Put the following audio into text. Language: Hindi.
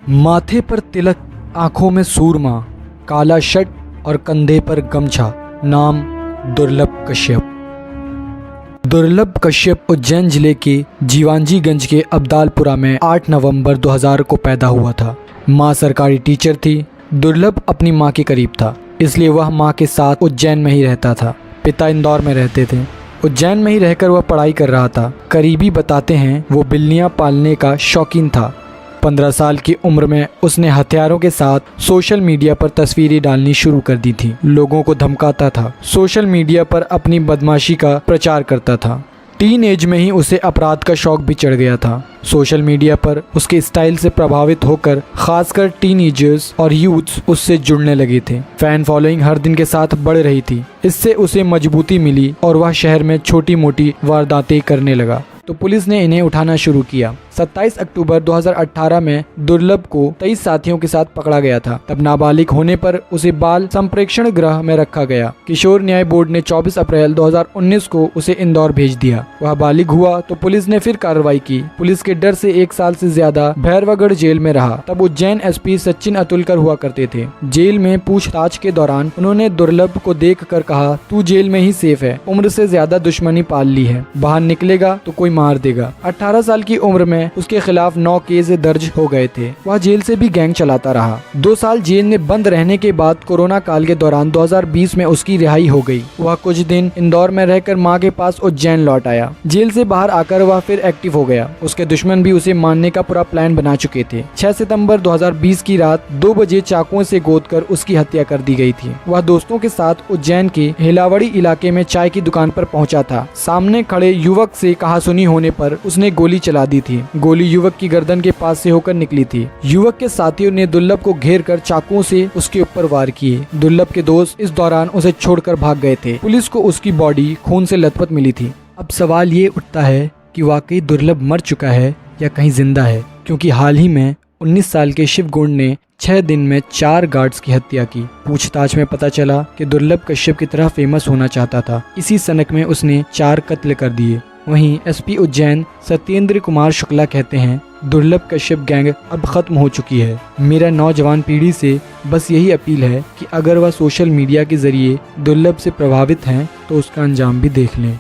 माथे पर तिलक, आंखों में सूरमा, काला शर्ट और कंधे पर गमछा। नाम दुर्लभ कश्यप। दुर्लभ कश्यप उज्जैन जिले के जीवांजीगंज के अब्दालपुरा में 8 नवंबर 2000 को पैदा हुआ था। माँ सरकारी टीचर थी। दुर्लभ अपनी माँ के करीब था, इसलिए वह माँ के साथ उज्जैन में ही रहता था। पिता इंदौर में रहते थे। उज्जैन में ही रहकर वह पढ़ाई कर रहा था। करीबी बताते हैं वो बिल्लियाँ पालने का शौकीन था। 15 साल की उम्र में उसने हथियारों के साथ सोशल मीडिया पर तस्वीरें डालनी शुरू कर दी थी। लोगों को धमकाता था, सोशल मीडिया पर अपनी बदमाशी का प्रचार करता था। टीन एज में ही उसे अपराध का शौक भी चढ़ गया था। सोशल मीडिया पर उसके स्टाइल से प्रभावित होकर खासकर टीनएजर्स और यूथ्स उससे जुड़ने लगे थे। फैन फॉलोइंग हर दिन के साथ बढ़ रही थी। इससे उसे मजबूती मिली और वह शहर में छोटी मोटी वारदातें करने लगा, तो पुलिस ने इन्हें उठाना शुरू किया। 27 अक्टूबर 2018 में दुर्लभ को 23 साथियों के साथ पकड़ा गया था। तब नाबालिग होने पर उसे बाल संप्रेक्षण गृह में रखा गया। किशोर न्याय बोर्ड ने 24 अप्रैल 2019 को उसे इंदौर भेज दिया। वह बालिग हुआ तो पुलिस ने फिर कार्रवाई की। पुलिस के डर से 1 साल से ज्यादा भैरवागढ़ जेल में रहा। तब उज्जैन एसपी सचिन अतुलकर हुआ करते थे। जेल में पूछताछ के दौरान उन्होंने दुर्लभ को देख कर कहा, तू जेल में ही सेफ है, उम्र से ज्यादा दुश्मनी पाल ली है, बाहर निकलेगा तो कोई मार देगा। 18 साल की उम्र में उसके खिलाफ 9 केस दर्ज हो गए थे। वह जेल से भी गैंग चलाता रहा। 2 साल जेल में बंद रहने के बाद कोरोना काल के दौरान 2020 में उसकी रिहाई हो गई। वह कुछ दिन इंदौर में रहकर मां के पास उज्जैन लौट आया। जेल से बाहर आकर वह फिर एक्टिव हो गया। उसके दुश्मन भी उसे मारने का पूरा प्लान बना चुके थे। 6 सितंबर 2020 की रात 2 बजे चाकुओं से गोदकर उसकी हत्या कर दी गई थी। वह दोस्तों के साथ उज्जैन के हेलावड़ी इलाके में चाय की दुकान पर पहुंचा था। सामने खड़े युवक से कहासुनी होने पर उसने गोली चला दी थी। गोली युवक की गर्दन के पास से होकर निकली थी। युवक के साथियों ने दुर्लभ को घेर कर चाकुओं से उसके ऊपर वार किए। दुर्लभ के दोस्त इस दौरान उसे छोड़कर भाग गए थे। पुलिस को उसकी बॉडी खून से लथपथ मिली थी। अब सवाल ये उठता है कि वाकई दुर्लभ मर चुका है या कहीं जिंदा है, क्योंकि हाल ही में 19 साल के शिव गुंड ने 6 दिन में 4 गार्ड्स की हत्या की। पूछताछ में पता चला कि दुर्लभ कश्यप की तरह फेमस होना चाहता था। इसी सनक में उसने 4 कत्ल कर दिए। वहीं एसपी उज्जैन सत्येंद्र कुमार शुक्ला कहते हैं, दुर्लभ कश्यप गैंग अब खत्म हो चुकी है। मेरा नौजवान पीढ़ी से बस यही अपील है कि अगर वह सोशल मीडिया के जरिए दुर्लभ से प्रभावित हैं तो उसका अंजाम भी देख लें।